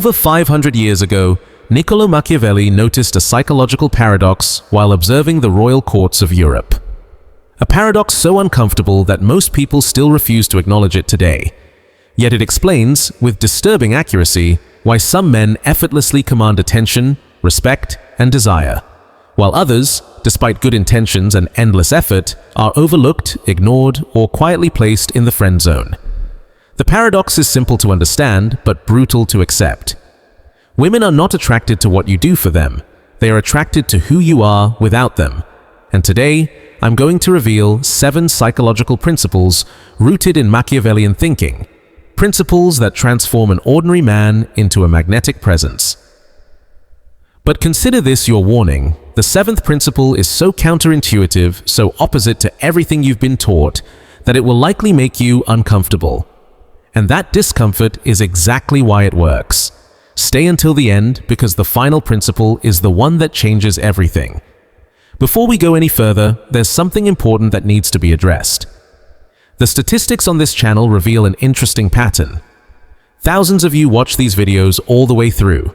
Over 500 years ago, Niccolò Machiavelli noticed a psychological paradox while observing the royal courts of Europe. A paradox so uncomfortable that most people still refuse to acknowledge it today. Yet it explains, with disturbing accuracy, why some men effortlessly command attention, respect, and desire, while others, despite good intentions and endless effort, are overlooked, ignored, or quietly placed in the friend zone. The paradox is simple to understand, but brutal to accept. Women are not attracted to what you do for them. They are attracted to who you are without them. And today, I'm going to reveal 7 psychological principles rooted in Machiavellian thinking. Principles that transform an ordinary man into a magnetic presence. But consider this your warning. The 7th principle is so counterintuitive, so opposite to everything you've been taught, that it will likely make you uncomfortable. And that discomfort is exactly why it works. Stay until the end, because the final principle is the one that changes everything. Before we go any further, there's something important that needs to be addressed. The statistics on this channel reveal an interesting pattern. Thousands of you watch these videos all the way through.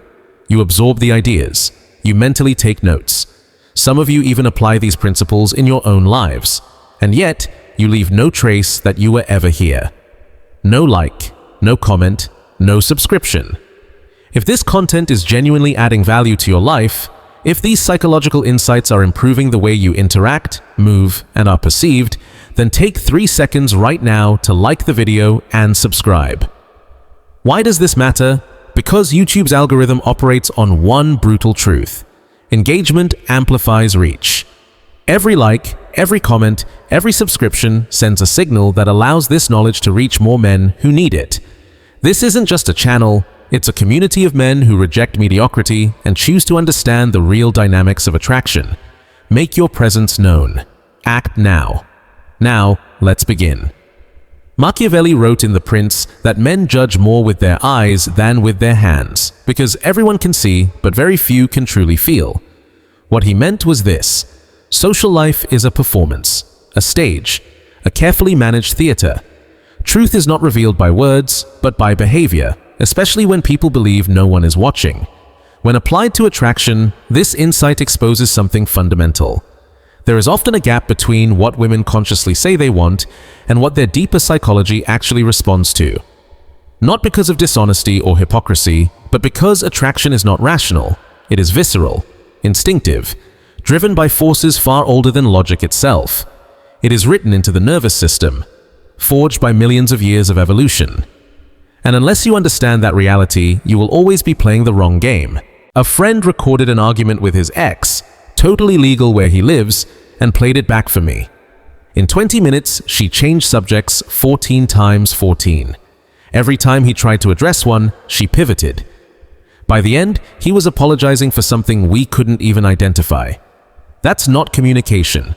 You absorb the ideas. You mentally take notes. Some of you even apply these principles in your own lives. And yet, you leave no trace that you were ever here. No like, no comment, no subscription. If this content is genuinely adding value to your life, if these psychological insights are improving the way you interact, move, and are perceived, then take 3 seconds right now to like the video and subscribe. Why does this matter? Because YouTube's algorithm operates on one brutal truth. Engagement amplifies reach. Every like, every comment, every subscription sends a signal that allows this knowledge to reach more men who need it. This isn't just a channel, it's a community of men who reject mediocrity and choose to understand the real dynamics of attraction. Make your presence known. Act now. Now, let's begin. Machiavelli wrote in The Prince that men judge more with their eyes than with their hands, because everyone can see, but very few can truly feel. What he meant was this: social life is a performance, a stage, a carefully managed theater. Truth is not revealed by words, but by behavior, especially when people believe no one is watching. When applied to attraction, this insight exposes something fundamental. There is often a gap between what women consciously say they want and what their deeper psychology actually responds to. Not because of dishonesty or hypocrisy, but because attraction is not rational. It is visceral, instinctive, driven by forces far older than logic itself. It is written into the nervous system, forged by millions of years of evolution. And unless you understand that reality, you will always be playing the wrong game. A friend recorded an argument with his ex, totally legal where he lives, and played it back for me. In 20 minutes, she changed subjects 14 times 14. Every time he tried to address one, she pivoted. By the end, he was apologizing for something we couldn't even identify. That's not communication.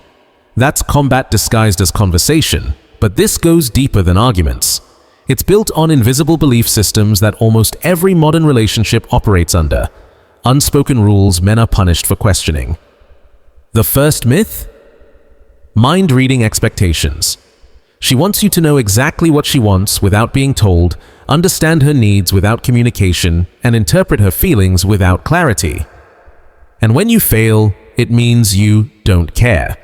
That's combat disguised as conversation. But this goes deeper than arguments. It's built on invisible belief systems that almost every modern relationship operates under. Unspoken rules men are punished for questioning. The first myth? Mind-reading expectations. She wants you to know exactly what she wants without being told, understand her needs without communication, and interpret her feelings without clarity. And when you fail, it means you don't care.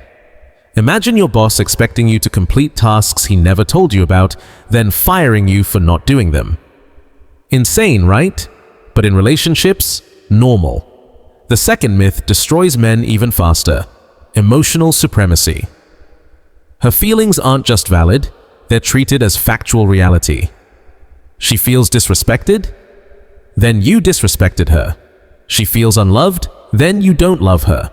Imagine your boss expecting you to complete tasks he never told you about, then firing you for not doing them. Insane, right? But in relationships, normal. The second myth destroys men even faster: emotional supremacy. Her feelings aren't just valid, they're treated as factual reality. She feels disrespected? Then you disrespected her. She feels unloved? Then you don't love her.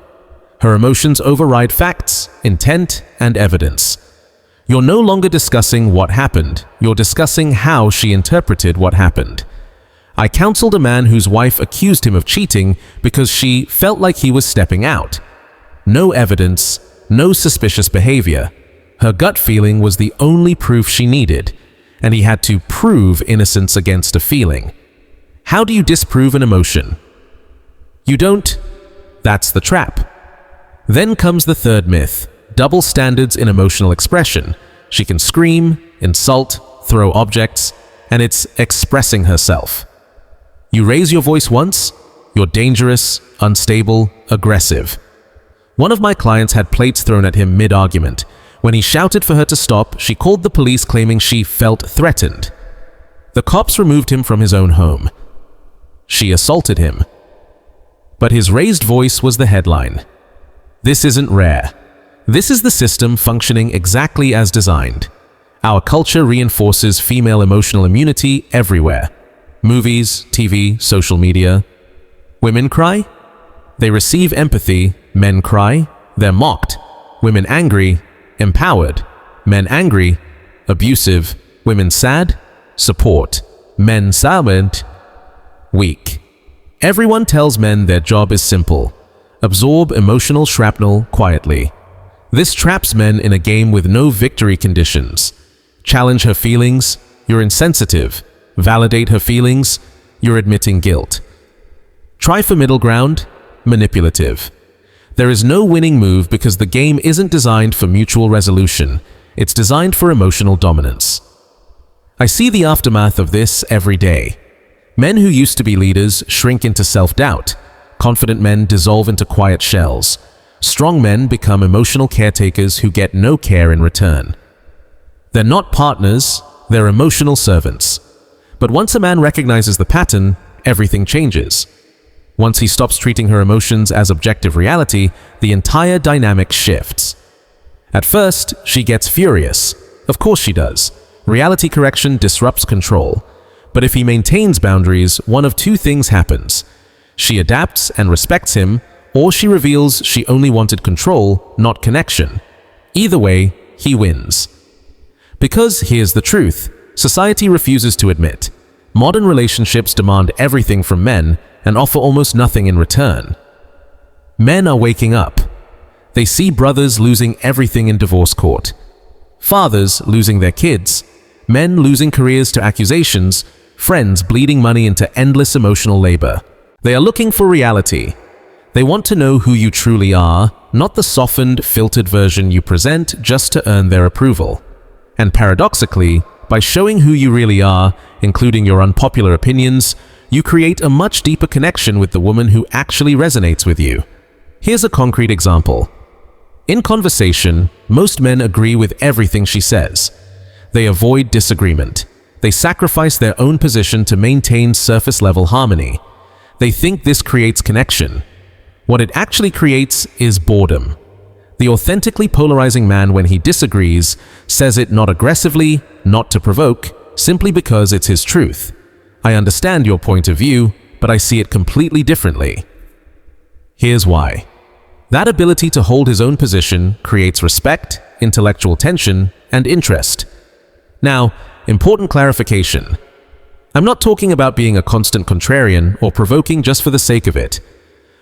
Her emotions override facts, intent, and evidence. You're no longer discussing what happened, you're discussing how she interpreted what happened. I counseled a man whose wife accused him of cheating because she felt like he was stepping out. No evidence, no suspicious behavior. Her gut feeling was the only proof she needed, and he had to prove innocence against a feeling. How do you disprove an emotion? You don't. That's the trap. Then comes the third myth: double standards in emotional expression. She can scream, insult, throw objects, and it's expressing herself. You raise your voice once, you're dangerous, unstable, aggressive. One of my clients had plates thrown at him mid-argument. When he shouted for her to stop, she called the police claiming she felt threatened. The cops removed him from his own home. She assaulted him. But his raised voice was the headline. This isn't rare. This is the system functioning exactly as designed. Our culture reinforces female emotional immunity everywhere. Movies, TV, social media. Women cry? They receive empathy. Men cry? They're mocked. Women angry? Empowered. Men angry? Abusive. Women sad? Support. Men silent? Weak. Everyone tells men their job is simple. Absorb emotional shrapnel quietly. This traps men in a game with no victory conditions. Challenge her feelings, you're insensitive. Validate her feelings, you're admitting guilt. Try for middle ground, manipulative. There is no winning move because the game isn't designed for mutual resolution. It's designed for emotional dominance. I see the aftermath of this every day. Men who used to be leaders shrink into self-doubt. Confident men dissolve into quiet shells. Strong men become emotional caretakers who get no care in return. They're not partners, they're emotional servants. But once a man recognizes the pattern, everything changes. Once he stops treating her emotions as objective reality, the entire dynamic shifts. At first, she gets furious. Of course she does. Reality correction disrupts control. But if he maintains boundaries, one of two things happens. She adapts and respects him, or she reveals she only wanted control, not connection. Either way, he wins. Because here's the truth. Society refuses to admit. Modern relationships demand everything from men and offer almost nothing in return. Men are waking up. They see brothers losing everything in divorce court. Fathers losing their kids. Men losing careers to accusations. Friends bleeding money into endless emotional labor. They are looking for reality. They want to know who you truly are, not the softened, filtered version you present just to earn their approval. And paradoxically, by showing who you really are, including your unpopular opinions, you create a much deeper connection with the woman who actually resonates with you. Here's a concrete example. In conversation, most men agree with everything she says. They avoid disagreement. They sacrifice their own position to maintain surface-level harmony. They think this creates connection. What it actually creates is boredom. The authentically polarizing man, when he disagrees, says it not aggressively, not to provoke, simply because it's his truth. I understand your point of view, but I see it completely differently. Here's why. That ability to hold his own position creates respect, intellectual tension, and interest. Now, important clarification. I'm not talking about being a constant contrarian or provoking just for the sake of it.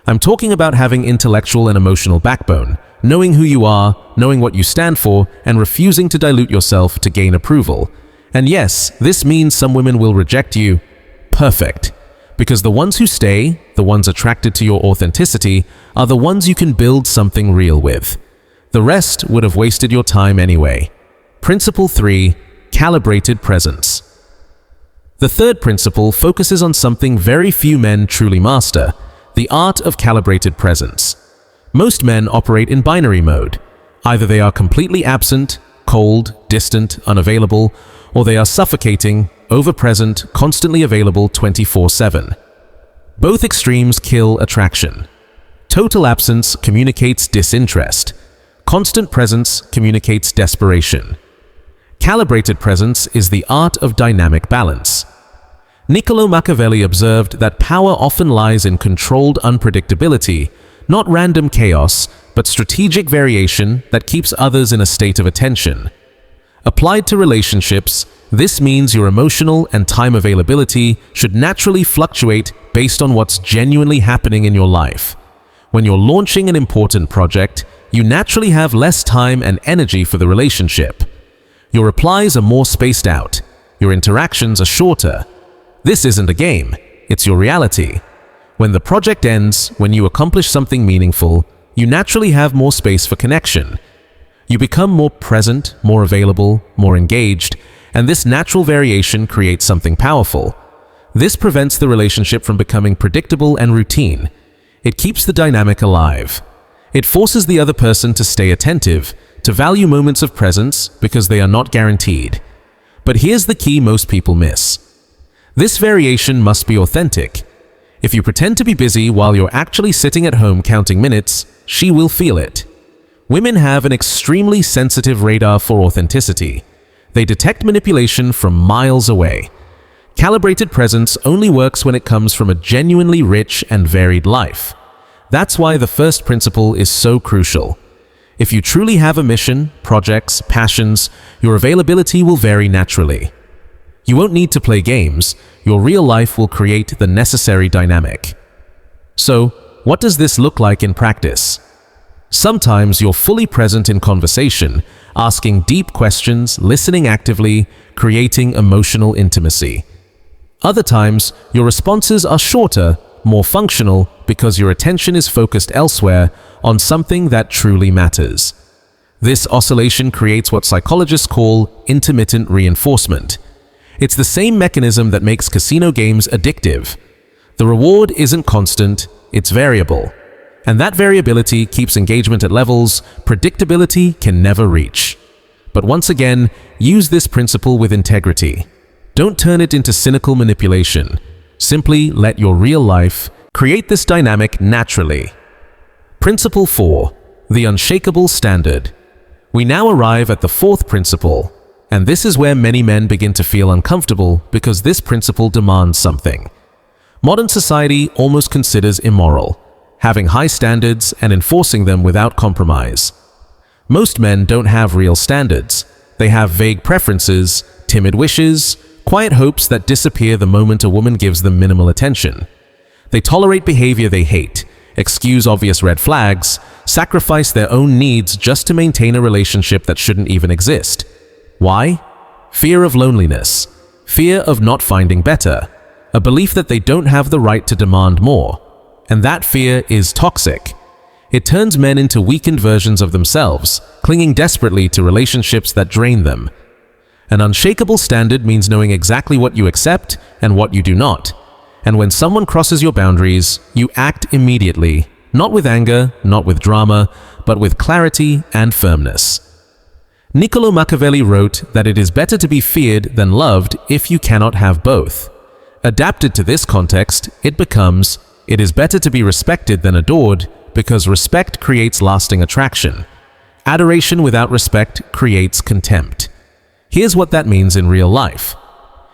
I'm talking about having intellectual and emotional backbone, knowing who you are, knowing what you stand for, and refusing to dilute yourself to gain approval. And yes, this means some women will reject you. Perfect. Because the ones who stay, the ones attracted to your authenticity, are the ones you can build something real with. The rest would have wasted your time anyway. Principle 3. Calibrated presence. The third principle focuses on something very few men truly master, the art of calibrated presence. Most men operate in binary mode. Either they are completely absent, cold, distant, unavailable, or they are suffocating, over-present, constantly available 24/7. Both extremes kill attraction. Total absence communicates disinterest. Constant presence communicates desperation. Calibrated presence is the art of dynamic balance. Niccolò Machiavelli observed that power often lies in controlled unpredictability, not random chaos, but strategic variation that keeps others in a state of attention. Applied to relationships, this means your emotional and time availability should naturally fluctuate based on what's genuinely happening in your life. When you're launching an important project, you naturally have less time and energy for the relationship. Your replies are more spaced out. Your interactions are shorter. This isn't a game, it's your reality. When the project ends, when you accomplish something meaningful, you naturally have more space for connection. You become more present, more available, more engaged, and this natural variation creates something powerful. This prevents the relationship from becoming predictable and routine. It keeps the dynamic alive. It forces the other person to stay attentive, to value moments of presence because they are not guaranteed. But here's the key most people miss. This variation must be authentic. If you pretend to be busy while you're actually sitting at home counting minutes, she will feel it. Women have an extremely sensitive radar for authenticity. They detect manipulation from miles away. Calibrated presence only works when it comes from a genuinely rich and varied life. That's why the first principle is so crucial. If you truly have a mission, projects, passions, your availability will vary naturally. You won't need to play games. Your real life will create the necessary dynamic. So, what does this look like in practice? Sometimes you're fully present in conversation, asking deep questions, listening actively, creating emotional intimacy. Other times, your responses are shorter, more functional, because your attention is focused elsewhere on something that truly matters. This oscillation creates what psychologists call intermittent reinforcement. It's the same mechanism that makes casino games addictive. The reward isn't constant, it's variable. And that variability keeps engagement at levels predictability can never reach. But once again, use this principle with integrity. Don't turn it into cynical manipulation. Simply let your real life create this dynamic naturally. Principle 4. The unshakable standard. We now arrive at the fourth principle, and this is where many men begin to feel uncomfortable because this principle demands something. Modern society almost considers immoral, having high standards and enforcing them without compromise. Most men don't have real standards. They have vague preferences, timid wishes, quiet hopes that disappear the moment a woman gives them minimal attention. They tolerate behavior they hate, excuse obvious red flags, sacrifice their own needs just to maintain a relationship that shouldn't even exist. Why? Fear of loneliness, fear of not finding better, a belief that they don't have the right to demand more. And that fear is toxic. It turns men into weakened versions of themselves, clinging desperately to relationships that drain them. An unshakable standard means knowing exactly what you accept and what you do not. And when someone crosses your boundaries, you act immediately, not with anger, not with drama, but with clarity and firmness. Niccolò Machiavelli wrote that it is better to be feared than loved if you cannot have both. Adapted to this context, it becomes, it is better to be respected than adored because respect creates lasting attraction. Adoration without respect creates contempt. Here's what that means in real life.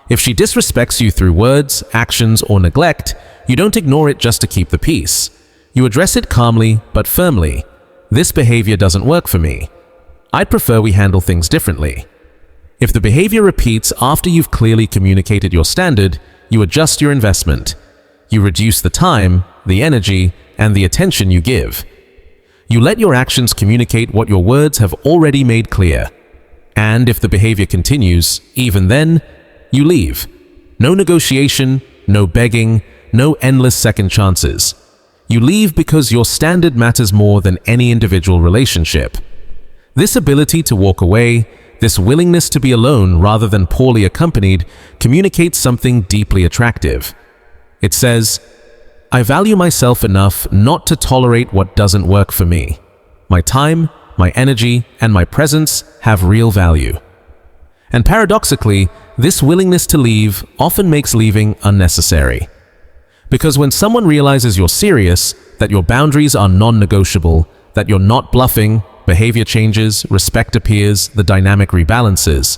If she disrespects you through words, actions, or neglect, you don't ignore it just to keep the peace. You address it calmly but firmly. This behavior doesn't work for me. I'd prefer we handle things differently. If the behavior repeats after you've clearly communicated your standard, you adjust your investment. You reduce the time, the energy, and the attention you give. You let your actions communicate what your words have already made clear. And if the behavior continues, even then, you leave. No negotiation, no begging, no endless second chances. You leave because your standard matters more than any individual relationship. This ability to walk away, this willingness to be alone rather than poorly accompanied, communicates something deeply attractive. It says, I value myself enough not to tolerate what doesn't work for me. My time, my energy, and my presence have real value. And paradoxically, this willingness to leave often makes leaving unnecessary. Because when someone realizes you're serious, that your boundaries are non-negotiable, that you're not bluffing, behavior changes, respect appears, the dynamic rebalances.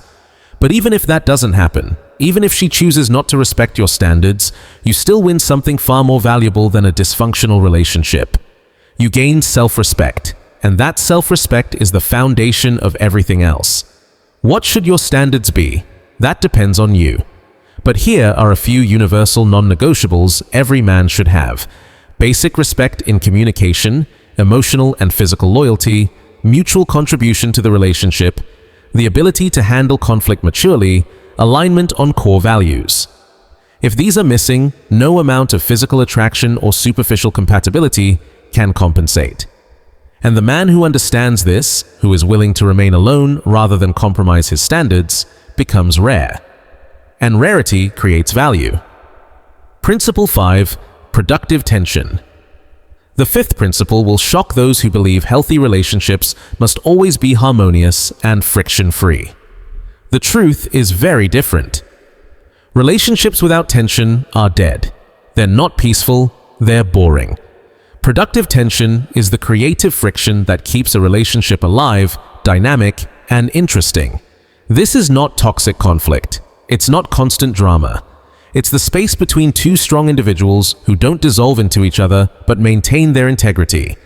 But even if that doesn't happen, even if she chooses not to respect your standards, you still win something far more valuable than a dysfunctional relationship. You gain self-respect, and that self-respect is the foundation of everything else. What should your standards be? That depends on you. But here are a few universal non-negotiables every man should have. Basic respect in communication, emotional and physical loyalty, mutual contribution to the relationship, the ability to handle conflict maturely, alignment on core values. If these are missing, no amount of physical attraction or superficial compatibility can compensate. And the man who understands this, who is willing to remain alone rather than compromise his standards, becomes rare. And rarity creates value. Principle 5. Productive tension. The fifth principle will shock those who believe healthy relationships must always be harmonious and friction-free. The truth is very different. Relationships without tension are dead. They're not peaceful, they're boring. Productive tension is the creative friction that keeps a relationship alive, dynamic, and interesting. This is not toxic conflict. It's not constant drama. It's the space between two strong individuals who don't dissolve into each other but maintain their integrity.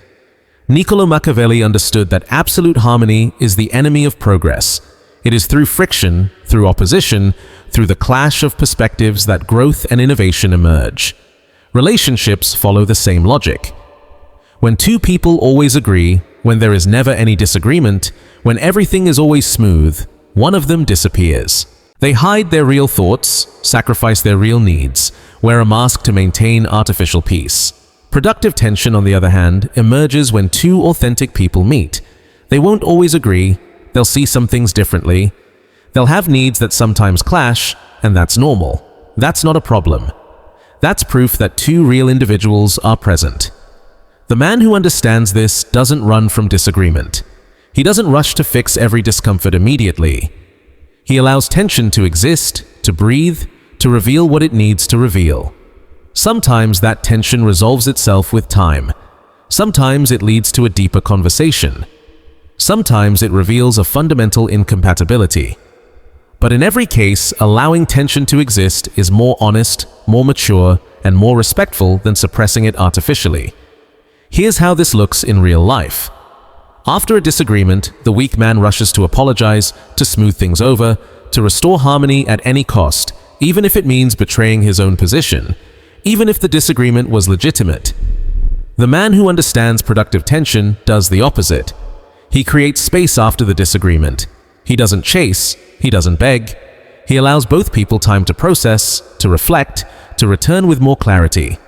Niccolò Machiavelli understood that absolute harmony is the enemy of progress. It is through friction, through opposition, through the clash of perspectives that growth and innovation emerge. Relationships follow the same logic. When two people always agree, when there is never any disagreement, when everything is always smooth, one of them disappears. They hide their real thoughts, sacrifice their real needs, wear a mask to maintain artificial peace. Productive tension, on the other hand, emerges when two authentic people meet. They won't always agree, they'll see some things differently. They'll have needs that sometimes clash, and that's normal. That's not a problem. That's proof that two real individuals are present. The man who understands this doesn't run from disagreement. He doesn't rush to fix every discomfort immediately. He allows tension to exist, to breathe, to reveal what it needs to reveal. Sometimes that tension resolves itself with time. Sometimes it leads to a deeper conversation. Sometimes it reveals a fundamental incompatibility. But in every case, allowing tension to exist is more honest, more mature, and more respectful than suppressing it artificially. Here's how this looks in real life. After a disagreement, the weak man rushes to apologize, to smooth things over, to restore harmony at any cost, even if it means betraying his own position, even if the disagreement was legitimate. The man who understands productive tension does the opposite. He creates space after the disagreement. He doesn't chase, he doesn't beg. He allows both people time to process, to reflect, to return with more clarity.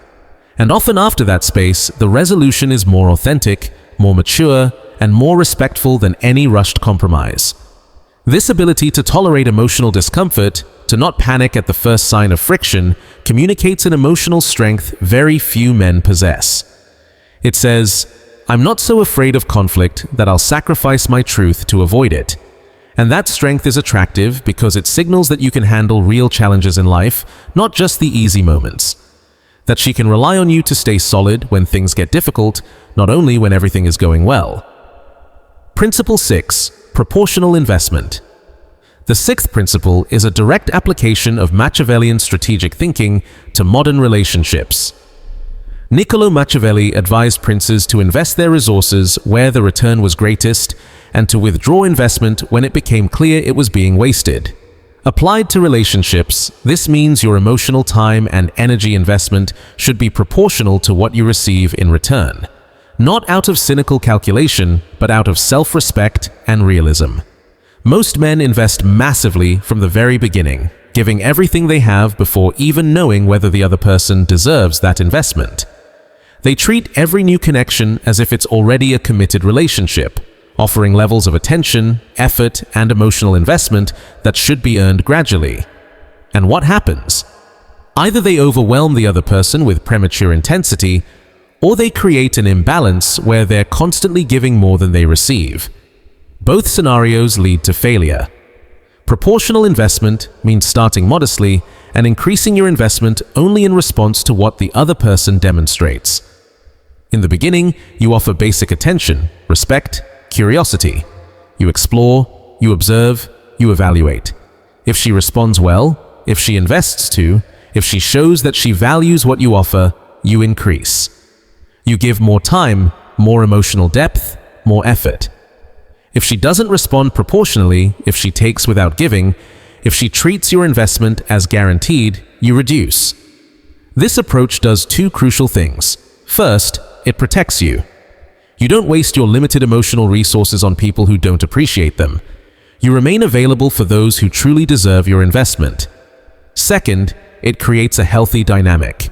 And often after that space, the resolution is more authentic, more mature, and more respectful than any rushed compromise. This ability to tolerate emotional discomfort, to not panic at the first sign of friction, communicates an emotional strength very few men possess. It says, "I'm not so afraid of conflict that I'll sacrifice my truth to avoid it." And that strength is attractive because it signals that you can handle real challenges in life, not just the easy moments. That she can rely on you to stay solid when things get difficult, not only when everything is going well. Principle 6. Proportional investment. The sixth principle is a direct application of Machiavellian strategic thinking to modern relationships. Niccolò Machiavelli advised princes to invest their resources where the return was greatest and to withdraw investment when it became clear it was being wasted. Applied to relationships, this means your emotional time and energy investment should be proportional to what you receive in return. Not out of cynical calculation, but out of self-respect and realism. Most men invest massively from the very beginning, giving everything they have before even knowing whether the other person deserves that investment. They treat every new connection as if it's already a committed relationship, offering levels of attention, effort, and emotional investment that should be earned gradually. And what happens? Either they overwhelm the other person with premature intensity, or they create an imbalance where they're constantly giving more than they receive. Both scenarios lead to failure. Proportional investment means starting modestly and increasing your investment only in response to what the other person demonstrates. In the beginning, you offer basic attention, respect, curiosity. You explore, you observe, you evaluate. If she responds well, if she invests too, if she shows that she values what you offer, you increase. You give more time, more emotional depth, more effort. If she doesn't respond proportionally, if she takes without giving, if she treats your investment as guaranteed, you reduce. This approach does two crucial things. First, it protects you. You don't waste your limited emotional resources on people who don't appreciate them. You remain available for those who truly deserve your investment. Second, it creates a healthy dynamic.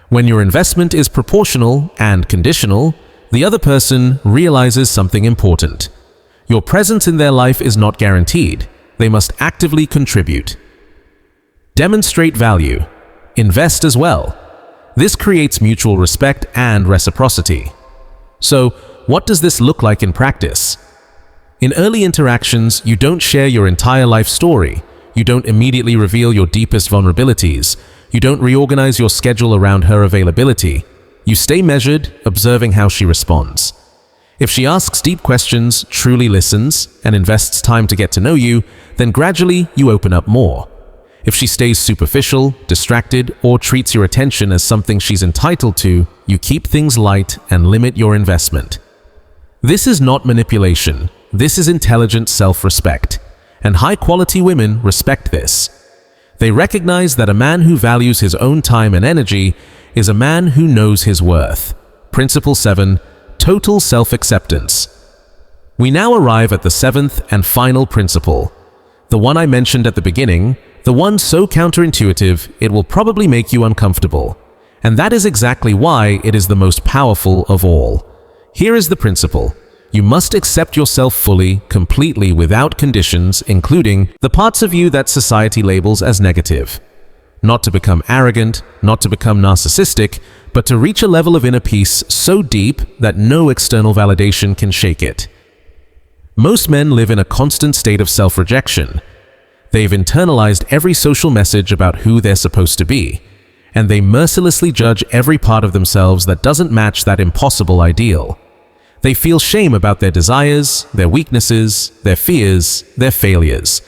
When your investment is proportional and conditional, the other person realizes something important. Your presence in their life is not guaranteed. They must actively contribute. Demonstrate value. Invest as well. This creates mutual respect and reciprocity. So, what does this look like in practice? In early interactions, you don't share your entire life story. You don't immediately reveal your deepest vulnerabilities. You don't reorganize your schedule around her availability. You stay measured, observing how she responds. If she asks deep questions, truly listens, and invests time to get to know you, then gradually you open up more. If she stays superficial, distracted, or treats your attention as something she's entitled to, you keep things light and limit your investment. This is not manipulation. This is intelligent self-respect. And high-quality women respect this. They recognize that a man who values his own time and energy is a man who knows his worth. Principle 7. Total self-acceptance. We now arrive at the seventh and final principle. The one I mentioned at the beginning, the one so counterintuitive it will probably make you uncomfortable. And that is exactly why it is the most powerful of all. Here is the principle. You must accept yourself fully, completely, without conditions, including the parts of you that society labels as negative. Not to become arrogant, not to become narcissistic, but to reach a level of inner peace so deep that no external validation can shake it. Most men live in a constant state of self-rejection. They've internalized every social message about who they're supposed to be, and they mercilessly judge every part of themselves that doesn't match that impossible ideal. They feel shame about their desires, their weaknesses, their fears, their failures.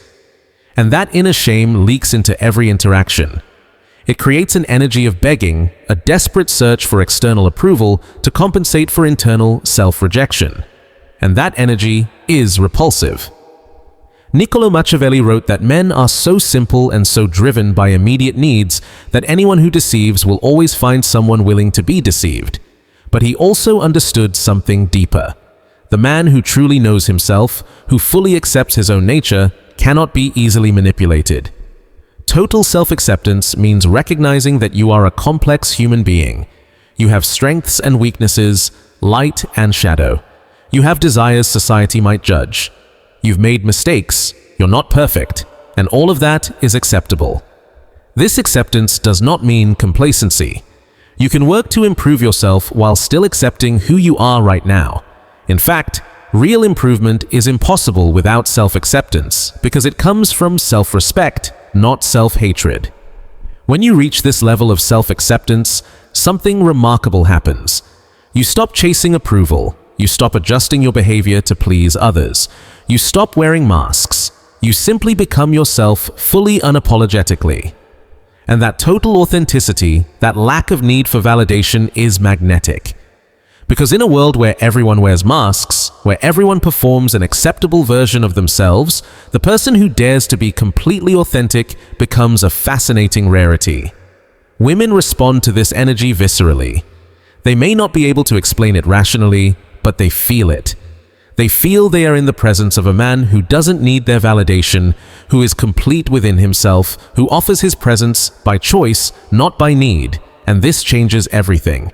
And that inner shame leaks into every interaction. It creates an energy of begging, a desperate search for external approval to compensate for internal self-rejection. And that energy is repulsive. Niccolò Machiavelli wrote that men are so simple and so driven by immediate needs that anyone who deceives will always find someone willing to be deceived. But he also understood something deeper. The man who truly knows himself, who fully accepts his own nature, cannot be easily manipulated. Total self-acceptance means recognizing that you are a complex human being. You have strengths and weaknesses, light and shadow. You have desires society might judge. You've made mistakes, you're not perfect, and all of that is acceptable. This acceptance does not mean complacency. You can work to improve yourself while still accepting who you are right now. In fact, real improvement is impossible without self-acceptance because it comes from self-respect, not self-hatred. When you reach this level of self-acceptance, something remarkable happens. You stop chasing approval. You stop adjusting your behavior to please others. You stop wearing masks. You simply become yourself fully unapologetically. And that total authenticity, that lack of need for validation is magnetic. Because in a world where everyone wears masks, where everyone performs an acceptable version of themselves, the person who dares to be completely authentic becomes a fascinating rarity. Women respond to this energy viscerally. They may not be able to explain it rationally, but they feel it. They feel they are in the presence of a man who doesn't need their validation, who is complete within himself, who offers his presence by choice, not by need, and this changes everything.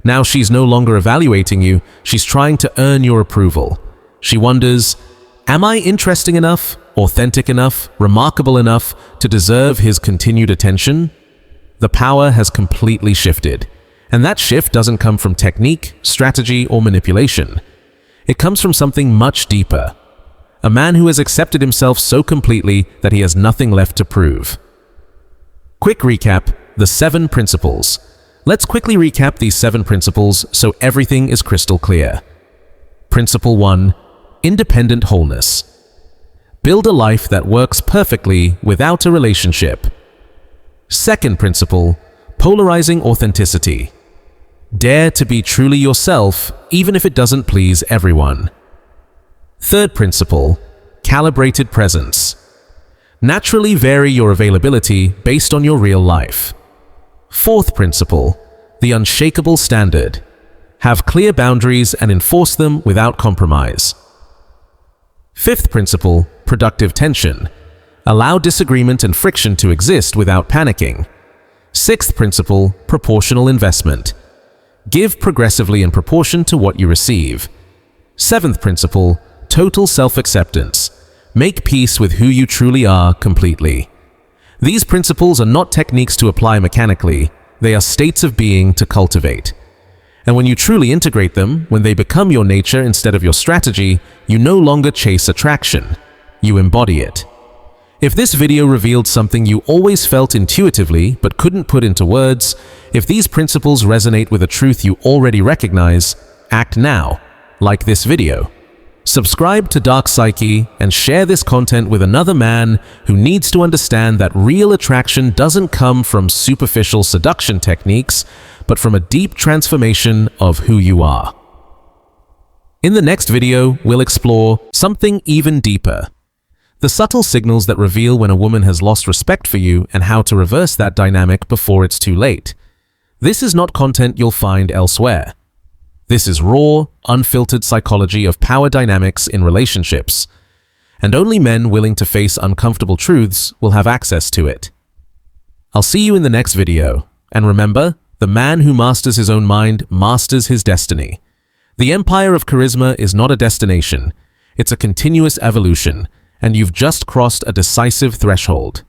Now she's no longer evaluating you, she's trying to earn your approval. She wonders, am I interesting enough, authentic enough, remarkable enough to deserve his continued attention? The power has completely shifted. And that shift doesn't come from technique, strategy, or manipulation. It comes from something much deeper. A man who has accepted himself so completely that he has nothing left to prove. Quick recap, the 7 principles. Let's quickly recap these 7 principles so everything is crystal clear. Principle 1. Independent wholeness. Build a life that works perfectly without a relationship. Second principle, polarizing authenticity. Dare to be truly yourself, even if it doesn't please everyone. Third principle, calibrated presence. Naturally vary your availability based on your real life. Fourth principle, the unshakable standard. Have clear boundaries and enforce them without compromise. Fifth principle, productive tension. Allow disagreement and friction to exist without panicking. Sixth principle, proportional investment. Give progressively in proportion to what you receive. Seventh principle, total self-acceptance. Make peace with who you truly are completely. These principles are not techniques to apply mechanically, they are states of being to cultivate. And when you truly integrate them, when they become your nature instead of your strategy, you no longer chase attraction, you embody it. If this video revealed something you always felt intuitively but couldn't put into words, if these principles resonate with a truth you already recognize, act now, like this video. Subscribe to Dark Psyche and share this content with another man who needs to understand that real attraction doesn't come from superficial seduction techniques, but from a deep transformation of who you are. In the next video, we'll explore something even deeper. The subtle signals that reveal when a woman has lost respect for you and how to reverse that dynamic before it's too late. This is not content you'll find elsewhere. This is raw, unfiltered psychology of power dynamics in relationships, and only men willing to face uncomfortable truths will have access to it. I'll see you in the next video, and remember, the man who masters his own mind masters his destiny. The empire of charisma is not a destination, it's a continuous evolution, and you've just crossed a decisive threshold.